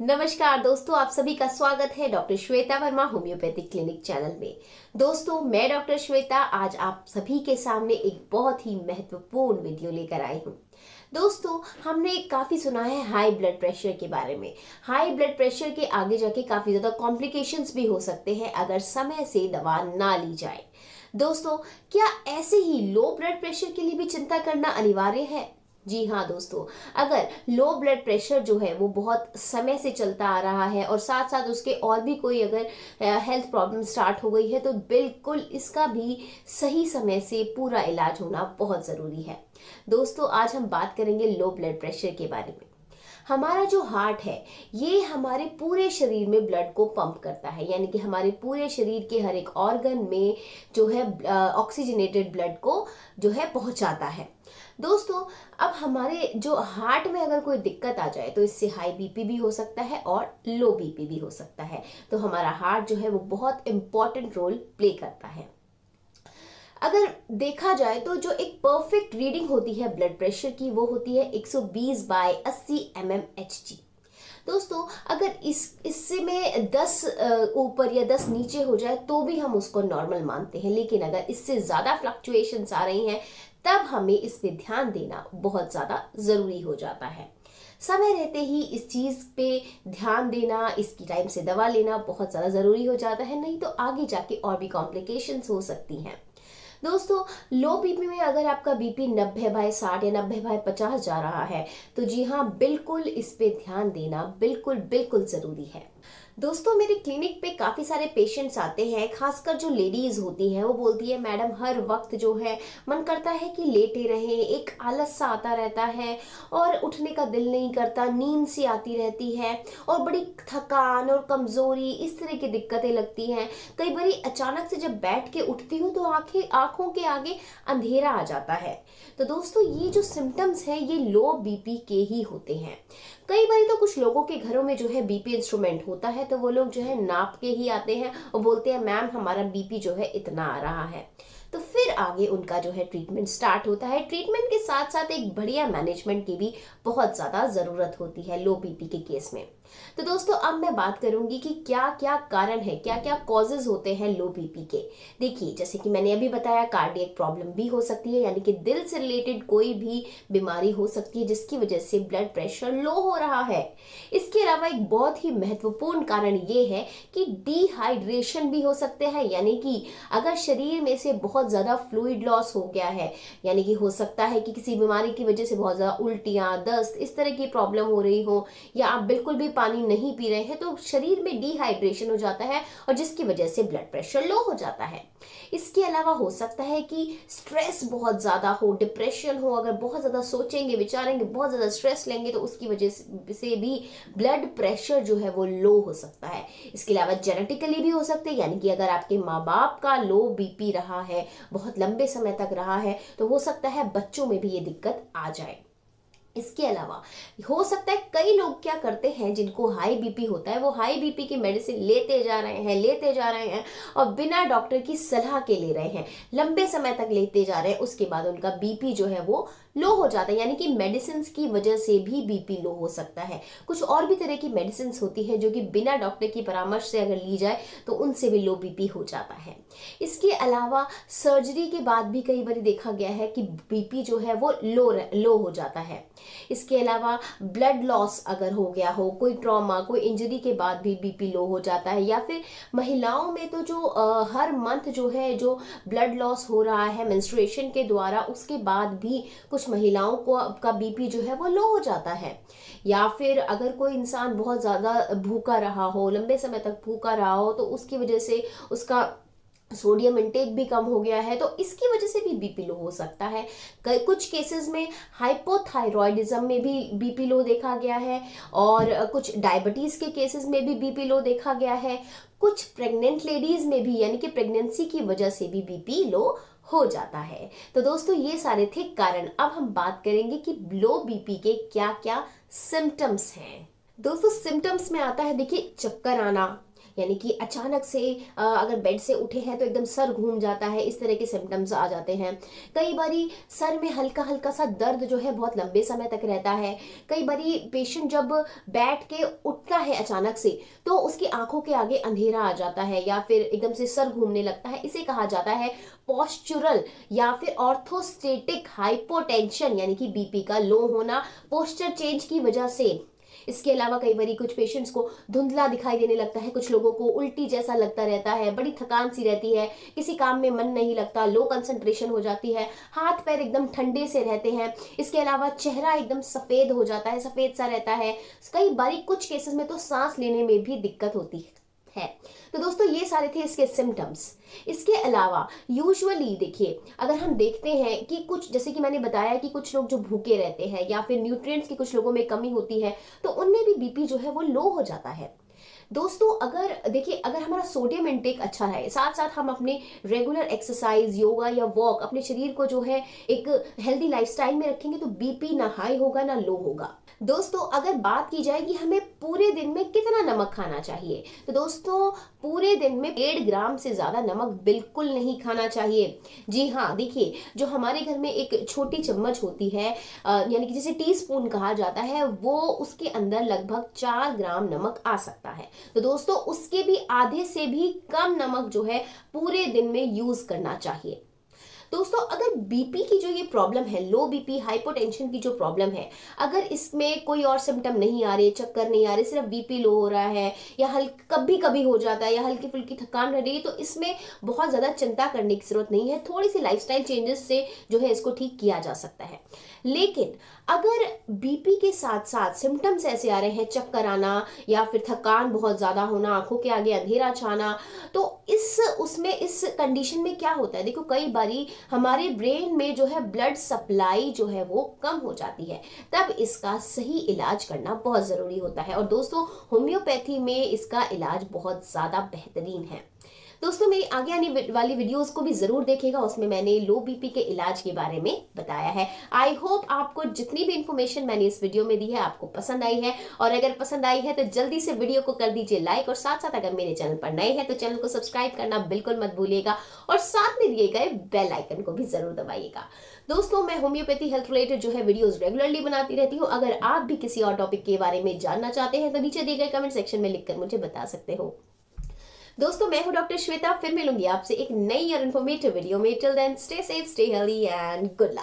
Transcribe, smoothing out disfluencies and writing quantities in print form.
नमस्कार दोस्तों, आप सभी का स्वागत है doctor Shweta Verma homeopathic clinic channel में। दोस्तों, मैं डॉक्टर श्वेता आज आप सभी के सामने एक बहुत ही महत्वपूर्ण वीडियो लेकर आई हूँ। दोस्तों, हमने काफी सुना है हाई ब्लड प्रेशर के बारे में। हाई ब्लड प्रेशर के आगे जाके काफी ज्यादा कॉम्प्लिकेशंस भी हो सकते हैं अगर समय से दवा ना ली जाए। दोस्तों, क्या ऐसे ही लो ब्लड प्रेशर के लिए भी चिंता करना अनिवार्य है? जी हाँ दोस्तों, अगर लो ब्लड प्रेशर जो है वो बहुत समय से चलता आ रहा है और साथ साथ उसके और भी कोई अगर हेल्थ प्रॉब्लम स्टार्ट हो गई है तो बिल्कुल इसका भी सही समय से पूरा इलाज होना बहुत ज़रूरी है। दोस्तों, आज हम बात करेंगे लो ब्लड प्रेशर के बारे में। हमारा जो हार्ट है ये हमारे पूरे शरीर में ब्लड को पंप करता है, यानी कि हमारे पूरे शरीर के हर एक ऑर्गन में जो है ऑक्सीजनेटेड ब्लड को जो है पहुंचाता है। दोस्तों, अब हमारे जो हार्ट में अगर कोई दिक्कत आ जाए तो इससे हाई बीपी भी हो सकता है और लो बीपी भी हो सकता है। तो हमारा हार्ट जो है वो बहुत इंपॉर्टेंट रोल प्ले करता है। अगर देखा जाए तो जो एक परफेक्ट रीडिंग होती है ब्लड प्रेशर की वो होती है 120/80 mmHg। दोस्तों, अगर इससे में 10 ऊपर या 10 नीचे हो जाए तो भी हम उसको नॉर्मल मानते हैं, लेकिन अगर इससे ज़्यादा फ्लक्चुएशंस आ रही हैं तब हमें इस पे ध्यान देना बहुत ज़्यादा ज़रूरी हो जाता है। समय रहते ही इस चीज़ पे ध्यान देना, इसकी टाइम से दवा लेना बहुत ज़्यादा ज़रूरी हो जाता है, नहीं तो आगे जाके और भी कॉम्प्लिकेशंस हो सकती हैं। दोस्तों, लो बीपी में अगर आपका बीपी 90/60 या 90/50 जा रहा है तो जी हाँ, बिल्कुल इस पे ध्यान देना बिल्कुल बिल्कुल ज़रूरी है। दोस्तों, मेरे क्लिनिक पे काफ़ी सारे पेशेंट्स आते हैं, खासकर जो लेडीज़ होती हैं वो बोलती है मैडम हर वक्त जो है मन करता है कि लेटे रहें, एक आलस सा आता रहता है और उठने का दिल नहीं करता, नींद सी आती रहती है और बड़ी थकान और कमज़ोरी इस तरह की दिक्कतें लगती हैं। कई बार अचानक से जब बैठ के उठती हूँ तो आँखों के आगे अंधेरा आ जाता है। तो दोस्तों, ये जो सिम्टम्स हैं ये लो बीपी के ही होते हैं। कई बार तो कुछ लोगों के घरों में जो है बीपी इंस्ट्रूमेंट होता है तो वो लोग जो है नाप के ही आते हैं और बोलते हैं मैम हमारा बीपी जो है इतना आ रहा है। तो फिर आगे उनका जो है ट्रीटमेंट स्टार्ट होता है। ट्रीटमेंट के साथ साथ एक बढ़िया मैनेजमेंट की भी बहुत ज़्यादा ज़रूरत होती है लो बीपी के केस में। तो दोस्तों, अब मैं बात करूंगी कि क्या क्या कारण है, क्या क्या कॉजेज होते हैं लो बीपी के। देखिए, जैसे कि मैंने अभी बताया, कार्डियक प्रॉब्लम भी हो सकती है, यानी कि दिल से रिलेटेड कोई भी बीमारी हो सकती है जिसकी वजह से ब्लड प्रेशर लो हो रहा है। इसके अलावा एक बहुत ही महत्वपूर्ण कारण ये है कि डिहाइड्रेशन भी हो सकते हैं, यानी कि अगर शरीर में से बहुत ज़्यादा फ्लूइड लॉस हो गया है, यानी कि हो सकता है कि किसी बीमारी की वजह से बहुत ज़्यादा उल्टियाँ, दस्त इस तरह की प्रॉब्लम हो रही हो, या आप बिल्कुल भी पानी नहीं पी रहे हैं तो शरीर में डिहाइड्रेशन हो जाता है और जिसकी वजह से ब्लड प्रेशर लो हो जाता है। इसके अलावा हो सकता है कि स्ट्रेस बहुत ज़्यादा हो, डिप्रेशन हो, अगर बहुत ज़्यादा सोचेंगे विचारेंगे, बहुत ज़्यादा स्ट्रेस लेंगे तो उसकी वजह से भी ब्लड प्रेशर जो है वो लो हो सकता है। इसके अलावा जेनेटिकली भी हो सकते हैं, यानी कि अगर आपके माँ बाप का लो बीपी रहा है, बहुत लंबे समय तक रहा है, तो हो सकता है बच्चों में भी ये दिक्कत आ जाए। इसके अलावा हो सकता है कई लोग क्या करते हैं जिनको हाई बीपी होता है, वो हाई बीपी की मेडिसिन लेते जा रहे हैं और बिना डॉक्टर की सलाह के ले रहे हैं, लंबे समय तक लेते जा रहे हैं, उसके बाद उनका बीपी जो है वो लो हो जाता है, यानी कि मेडिसिन की वजह से भी बीपी लो हो सकता है। कुछ और भी तरह की मेडिसिन होती है जो कि बिना डॉक्टर की परामर्श से अगर ली जाए तो उनसे भी लो बीपी हो जाता है। इसके अलावा सर्जरी के बाद भी कई बार देखा गया है कि बीपी जो है वो लो हो जाता है। इसके अलावा ब्लड लॉस अगर हो गया हो, कोई ट्रॉमा, कोई इंजरी के बाद भी बीपी लो हो जाता है, या फिर महिलाओं में तो जो हर मंथ जो है जो ब्लड लॉस हो रहा है मेंस्ट्रुएशन के द्वारा, उसके बाद भी कुछ महिलाओं को का बीपी जो है वो लो हो जाता है। या फिर अगर कोई इंसान बहुत ज़्यादा भूखा रहा हो, लंबे समय तक भूखा रहा हो, तो उसकी वजह से उसका सोडियम इंटेक भी कम हो गया है तो इसकी वजह से भी बीपी लो हो सकता है। कुछ केसेस में हाइपोथायरॉयडिज्म में भी बीपी लो देखा गया है और कुछ डायबिटीज के केसेस में भी बीपी लो देखा गया है। कुछ प्रेग्नेंट लेडीज में भी, यानी कि प्रेगनेंसी की वजह से भी बीपी लो हो जाता है। तो दोस्तों, ये सारे थे कारण। अब हम बात करेंगे कि लो बीपी के क्या क्या सिम्टम्स हैं। दोस्तों, सिम्टम्स में आता है, देखिए, चक्कर आना, यानी कि अचानक से अगर बेड से उठे हैं तो एकदम सर घूम जाता है, इस तरह के सिम्टम्स आ जाते हैं। कई बारी सर में हल्का हल्का सा दर्द जो है बहुत लंबे समय तक रहता है। कई बारी पेशेंट जब बैठ के उठता है अचानक से तो उसकी आंखों के आगे अंधेरा आ जाता है या फिर एकदम से सर घूमने लगता है। इसे कहा जाता है पोस्चुरल या फिर ऑर्थोस्टेटिक हाइपोटेंशन, यानी कि बीपी का लो होना पोस्चर चेंज की वजह से। इसके अलावा कई बारी कुछ पेशेंट्स को धुंधला दिखाई देने लगता है, कुछ लोगों को उल्टी जैसा लगता रहता है, बड़ी थकान सी रहती है, किसी काम में मन नहीं लगता, लो कंसंट्रेशन हो जाती है, हाथ पैर एकदम ठंडे से रहते हैं। इसके अलावा चेहरा एकदम सफेद हो जाता है, सफेद सा रहता है। कई बारी कुछ केसेस में तो सांस लेने में भी दिक्कत होती है। तो दोस्तों ये सारे थे इसके सिम्टम्स। इसके अलावा यूजुअली देखिए, अगर हम देखते हैं कि कुछ, जैसे कि मैंने बताया कि कुछ लोग जो भूखे रहते हैं या फिर न्यूट्रिएंट्स की कुछ लोगों में कमी होती है तो उनमें भी बीपी जो है वो लो हो जाता है। दोस्तों अगर देखिए, अगर हमारा सोडियम इनटेक अच्छा है, साथ साथ हम अपने रेगुलर एक्सरसाइज, योगा या वॉक, अपने शरीर को जो है एक हेल्दी लाइफस्टाइल में रखेंगे तो बीपी ना हाई होगा ना लो होगा। दोस्तों अगर बात की जाए कि हमें पूरे दिन में कितना नमक खाना चाहिए, तो दोस्तों पूरे दिन में 1.5 ग्राम से ज्यादा नमक बिल्कुल नहीं खाना चाहिए। जी हाँ, देखिए जो हमारे घर में एक छोटी चम्मच होती है, यानी कि जिसे टीस्पून कहा जाता है, वो उसके अंदर लगभग 4 ग्राम नमक आ सकता है। तो दोस्तों उसके भी आधे से भी कम नमक जो है पूरे दिन में यूज करना चाहिए। दोस्तों अगर बीपी की जो ये प्रॉब्लम है, लो बीपी हाइपोटेंशन की जो प्रॉब्लम है, अगर इसमें कोई और सिम्टम नहीं आ रहे, चक्कर नहीं आ रहे, सिर्फ बीपी लो हो रहा है या कभी कभी हो जाता है या हल्की फुल्की थकान रह रही है, तो इसमें बहुत ज्यादा चिंता करने की जरूरत नहीं है। थोड़ी सी लाइफस्टाइल चेंजेस से जो है इसको ठीक किया जा सकता है। लेकिन अगर बीपी के साथ साथ सिम्टम्स ऐसे आ रहे हैं, चक्कर आना या फिर थकान बहुत ज्यादा होना, आंखों के आगे अंधेरा छाना, तो इस कंडीशन में क्या होता है, देखो कई बारी हमारे ब्रेन में जो है ब्लड सप्लाई जो है वो कम हो जाती है, तब इसका सही इलाज करना बहुत जरूरी होता है। और दोस्तों होम्योपैथी में इसका इलाज बहुत ज्यादा बेहतरीन है। दोस्तों मेरी आगे आने वाली वीडियोस को भी जरूर देखिएगा, उसमें मैंने लो बीपी के इलाज के बारे में बताया है। आई होप आपको जितनी भी इंफॉर्मेशन मैंने इस वीडियो में दी है आपको पसंद आई है, और अगर पसंद आई है तो जल्दी से वीडियो को कर दीजिए लाइक, और साथ साथ अगर मेरे चैनल पर नए हैं तो चैनल को सब्सक्राइब करना बिल्कुल मत भूलिएगा, और साथ में दिए गए बेल आइकन को भी जरूर दबाइएगा। दोस्तों मैं होम्योपैथी हेल्थ रिलेटेड जो है वीडियोस रेगुलरली बनाती रहती हूँ। अगर आप भी किसी और टॉपिक के बारे में जानना चाहते हैं तो नीचे दिए गए कमेंट सेक्शन में लिखकर मुझे बता सकते हो। दोस्तों मैं हूं डॉक्टर श्वेता, फिर मिलूंगी आपसे एक नई और इन्फॉर्मेटिव वीडियो में। Till then stay safe, stay healthy and good luck.